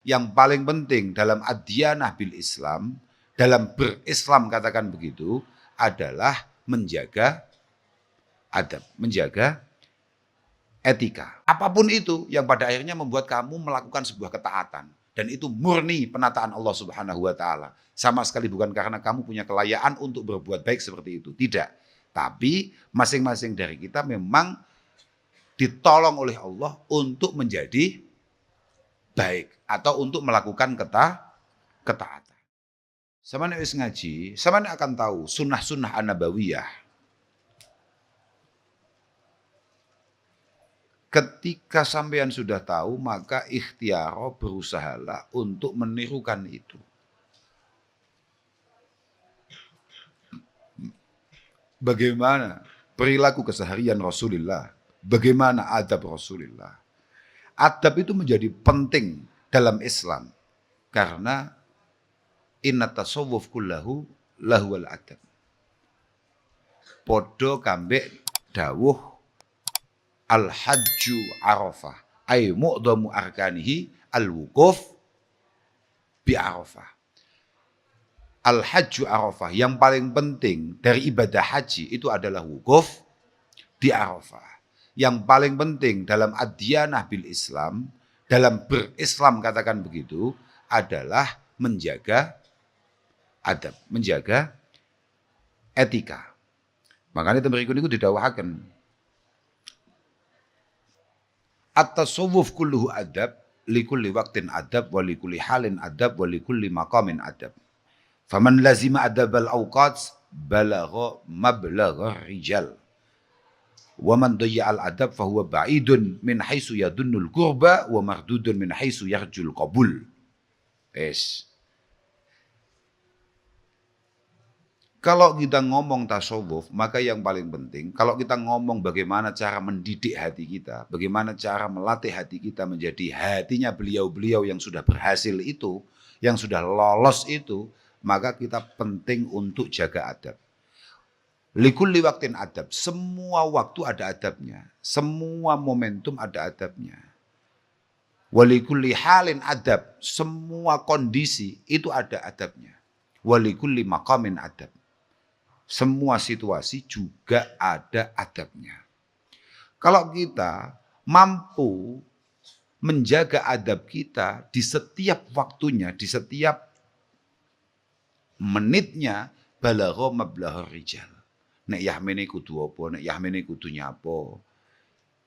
yang paling penting dalam ad-diyanah bil Islam, dalam berislam katakan begitu, adalah menjaga adab, menjaga etika. Apapun itu yang pada akhirnya membuat kamu melakukan sebuah ketaatan. Dan itu murni penataan Allah Subhanahu wa Ta'ala. Sama sekali bukan karena kamu punya kelayaan untuk berbuat baik seperti itu. Tidak. Tapi masing-masing dari kita memang ditolong oleh Allah untuk menjadi baik. Atau untuk melakukan ketaatan. Sama wis ngaji, sama akan tahu sunnah-sunnah an-nabawiyah. Ketika sampean sudah tahu, maka ikhtiaro berusahalah untuk menirukan itu. Bagaimana perilaku keseharian Rasulullah, bagaimana adab Rasulullah. Adab itu menjadi penting dalam Islam karena inna tasawwuf kullahu lahwal adab. Podo kambek dawuh al-hajju arafah, ay mu'dhamu arkanihi al-wukuf bi arafah. Al-hajju arafah, yang paling penting dari ibadah haji itu adalah wukuf di arafah. Yang paling penting dalam ad-diyanah bil Islam, dalam berislam katakan begitu, adalah menjaga adab, menjaga etika. Makanya itu berikut itu didawahkan. At-tasawwuf kulluhu adab, likulli waqtin adab, wa likulli halin adab, wa likulli maqamin adab. Faman lazima adabal awqat, balagha mablagha rijal. Wa man dayya'al adab, fahuwa ba'idun min haisu yadunnul qurba, wa mardudun min haisu yarjul qabul. Yes. Kalau kita ngomong tasawuf, maka yang paling penting, kalau kita ngomong bagaimana cara mendidik hati kita, bagaimana cara melatih hati kita menjadi hatinya beliau-beliau yang sudah berhasil itu, yang sudah lolos itu, maka kita penting untuk jaga adab. Likulli waqtin adab, semua waktu ada adabnya, semua momentum ada adabnya. Walikulli halin adab, semua kondisi itu ada adabnya. Walikulli maqamin adab. Semua situasi juga ada adabnya. Kalau kita mampu menjaga adab kita di setiap waktunya, di setiap menitnya, balagha mablagha rijal. Nek yahmene kudu apa, nek yahmene kudu nyapo.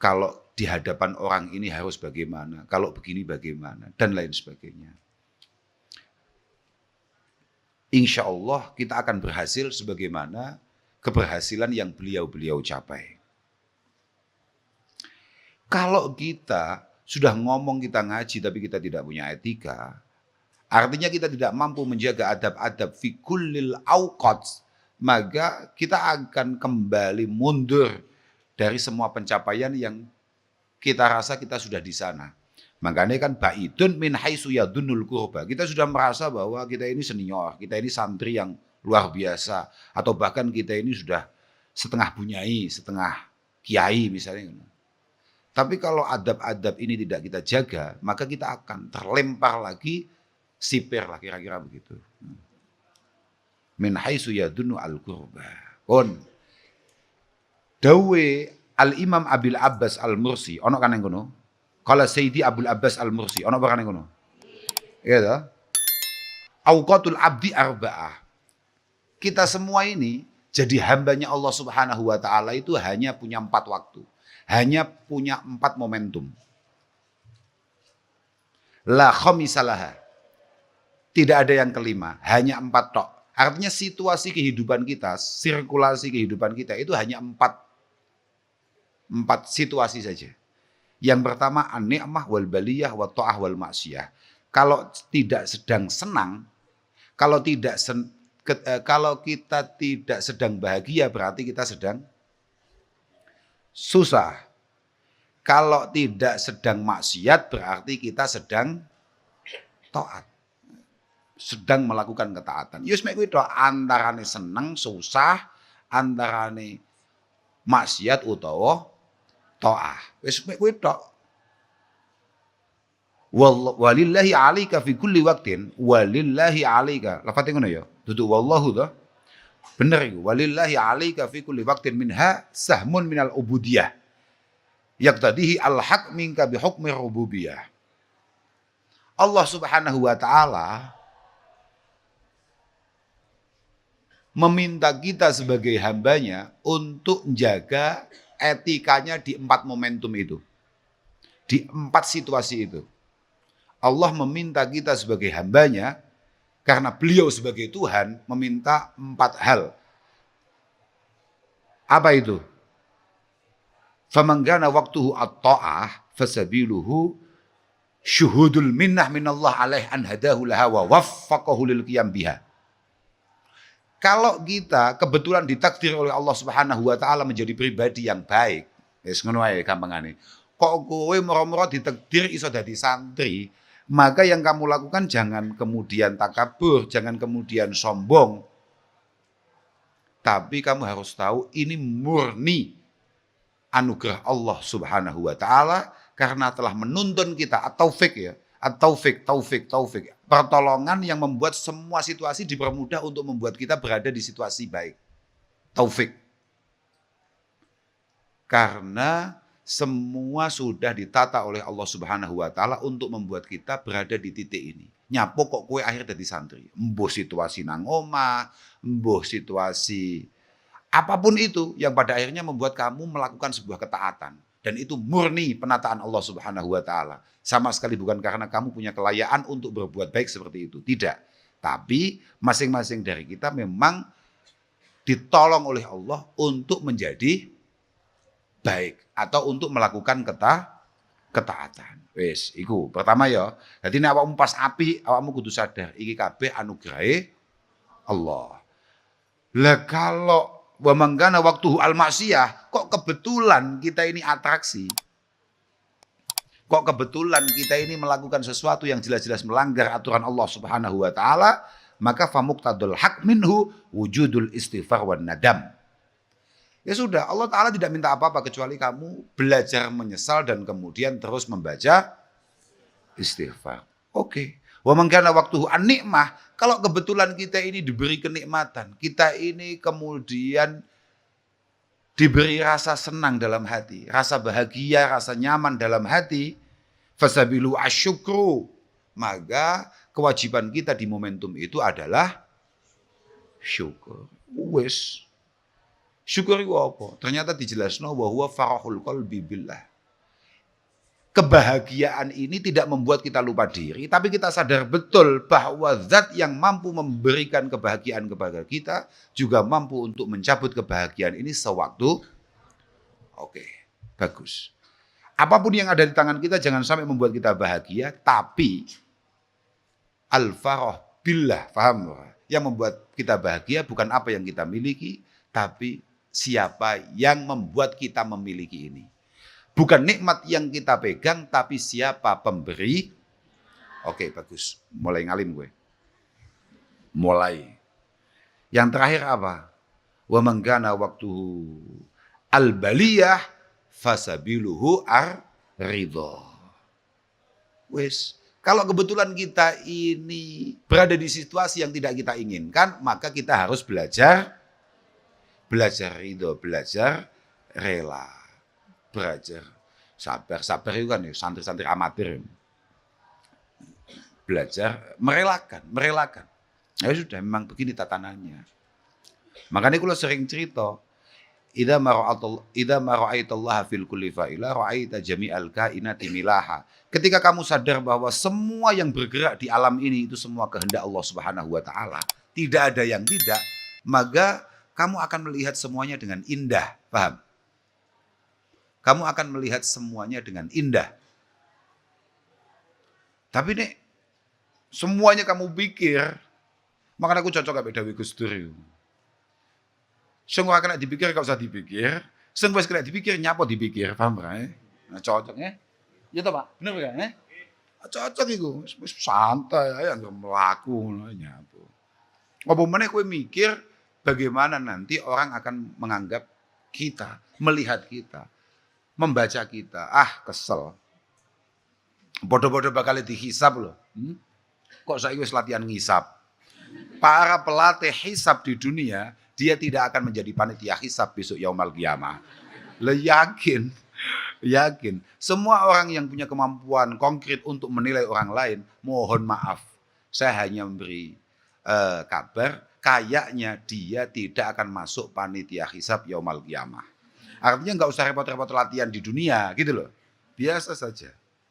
Kalau di hadapan orang ini harus bagaimana, kalau begini bagaimana, dan lain sebagainya. Insya Allah kita akan berhasil sebagaimana keberhasilan yang beliau-beliau capai. Kalau kita sudah ngomong kita ngaji tapi kita tidak punya etika, artinya kita tidak mampu menjaga adab-adab fi kullil awqat, maka kita akan kembali mundur dari semua pencapaian yang kita rasa kita sudah di sana. Makanya kan ba'idun min haitsu yadunnul qurba. Kita sudah merasa bahwa kita ini senior, kita ini santri yang luar biasa, atau bahkan kita ini sudah setengah bunyai, setengah kiai misalnya. Tapi kalau adab-adab ini tidak kita jaga, maka kita akan terlempar lagi, sipir lah kira-kira begitu. Min haitsu yadunnu al qurba. Pun dawe Al-Imam Abil Abbas Al-Mursi, ono kan yang ngono? Kalau Sayyidi Abdul Abbas Al-Mursi, ono barang ngono. Iya toh? Auqatul abdi arba'ah. Kita semua ini jadi hambanya Allah Subhanahu wa Ta'ala itu hanya punya 4 waktu. Hanya punya 4 momentum. La khamisalaha. Tidak ada yang kelima, hanya 4 tok. Artinya situasi kehidupan kita, sirkulasi kehidupan kita itu hanya 4 situasi saja. Yang pertama an-ni'mah wal baliyah wa ta'ah wal maksiyah. Kalau tidak sedang senang, kalau kita tidak sedang bahagia berarti kita sedang susah. Kalau tidak sedang maksiat berarti kita sedang taat. Sedang melakukan ketaatan. Yus mek kuwi tok antarane seneng, susah, antarane maksiat utawa taat. Wis mek kuwi tok. Walillahi 'alaika fi kulli waqtin, walillahi 'alaika. Lafate ngono ya. Duduk wallahu to. Bener iku. Walillahi 'alaika fi kulli waqtin minha sahmun minal ubudiyah. Yaqtadihi al-haq minka bi hukmi rububiyah. Allah Subhanahu wa taala meminta kita sebagai hambanya untuk menjaga etikanya di 4 momentum itu. Di 4 situasi itu. Allah meminta kita sebagai hambanya, karena beliau sebagai Tuhan meminta 4 hal. Apa itu? Faman kana waqtuhu at-ta'ah fasabiluhu syuhudul minnah minallah alaih an hadahu laha wa waffaqahu lil qiyam biha. Kalau kita kebetulan ditakdir oleh Allah Subhanahu wa taala menjadi pribadi yang baik, wis ngono ae gampangane. Kok kowe moro-moro ditakdir iso dadi santri, maka yang kamu lakukan jangan kemudian takabur, jangan kemudian sombong. Tapi kamu harus tahu ini murni anugerah Allah Subhanahu wa taala karena telah menuntun kita at-taufik ya. At-taufik, taufik. Pertolongan yang membuat semua situasi dipermudah untuk membuat kita berada di situasi baik. Taufik. Karena semua sudah ditata oleh Allah Subhanahu wa taala untuk membuat kita berada di titik ini. Nyapo kok kue akhir dadi santri. Mbuh situasi nang omah, mbuh situasi apapun itu yang pada akhirnya membuat kamu melakukan sebuah ketaatan. Dan itu murni penataan Allah Subhanahu wa taala. Sama sekali bukan karena kamu punya kelayaan untuk berbuat baik seperti itu. Tidak. Tapi masing-masing dari kita memang ditolong oleh Allah untuk menjadi baik atau untuk melakukan ketaatan. Wis, iku pertama ya. Jadi nek awakmu pas api, awakmu kudu sadar iki kabeh anugerahe Allah. Lah kalau wa manggana waktu al-maksiyah, kok kebetulan kita ini atraksi. Kok kebetulan kita ini melakukan sesuatu yang jelas-jelas melanggar aturan Allah Subhanahu wa taala, maka famuqtadul haq minhu wujudul istighfar wan nadam. Ya sudah, Allah Ta'ala tidak minta apa-apa kecuali kamu belajar menyesal dan kemudian terus membaca istighfar. Oke. Wa man kana waqtuhu an-nikmah, kalau kebetulan kita ini diberi kenikmatan, kita ini kemudian diberi rasa senang dalam hati, rasa bahagia, rasa nyaman dalam hati, fasabilu asyukru, maka kewajiban kita di momentum itu adalah syukur. Wes. Syukur itu apa? Ternyata dijelaskan bahwa farahul qalbi billah. Kebahagiaan ini tidak membuat kita lupa diri, tapi kita sadar betul bahwa zat yang mampu memberikan kebahagiaan kepada kita juga mampu untuk mencabut kebahagiaan ini sewaktu. Oke, bagus. Apapun yang ada di tangan kita jangan sampai membuat kita bahagia, tapi al-farah billah, paham? Yang membuat kita bahagia bukan apa yang kita miliki, tapi siapa yang membuat kita memiliki ini. Bukan nikmat yang kita pegang, tapi siapa pemberi. Oke, bagus. Mulai ngalim gue. Mulai. Yang terakhir apa? Wa man kana waqtuhu al-baliyah fasabiluhu ar-ridha. Wes, kalau kebetulan kita ini berada di situasi yang tidak kita inginkan, maka kita harus belajar ridho, belajar rela, belajar sabar itu kan ya santri-santri amatir. Belajar merelakan. Ya sudah, memang begini tatanannya. Makanya kalau sering cerita, idza mara'aitallaha fil kulli fa'ila ra'aita jami'al kainati milaha. Ketika kamu sadar bahwa semua yang bergerak di alam ini itu semua kehendak Allah Subhanahu wa taala, tidak ada yang tidak, maka kamu akan melihat semuanya dengan indah, paham? Kamu akan melihat semuanya dengan indah. Tapi nek semuanya kamu pikir, makanya aku cocok gak beda Gus Dur. Sing ora kena dipikir gak usah dipikir, sing wis kena dipikir nyapo dipikir, paham ra? Nah cocoknya. Ya toh, Pak? Bener kan? Cocok iku, wis santai ae anggere mlaku ngono nyapo. Apa meneh kowe mikir bagaimana nanti orang akan menganggap kita, melihat kita, membaca kita. Ah, kesel. Bodoh-bodoh bakal dihisab loh. Kok saya wis latihan ngisap? Para pelatih hisab di dunia, dia tidak akan menjadi panitia hisab besok yaumul qiyamah. Lah yakin, yakin. Semua orang yang punya kemampuan konkret untuk menilai orang lain, mohon maaf. Saya hanya memberi kabar, kayaknya dia tidak akan masuk panitia hisab yaumul qiyamah. Artinya nggak usah repot-repot latihan di dunia, gitu loh. Biasa saja.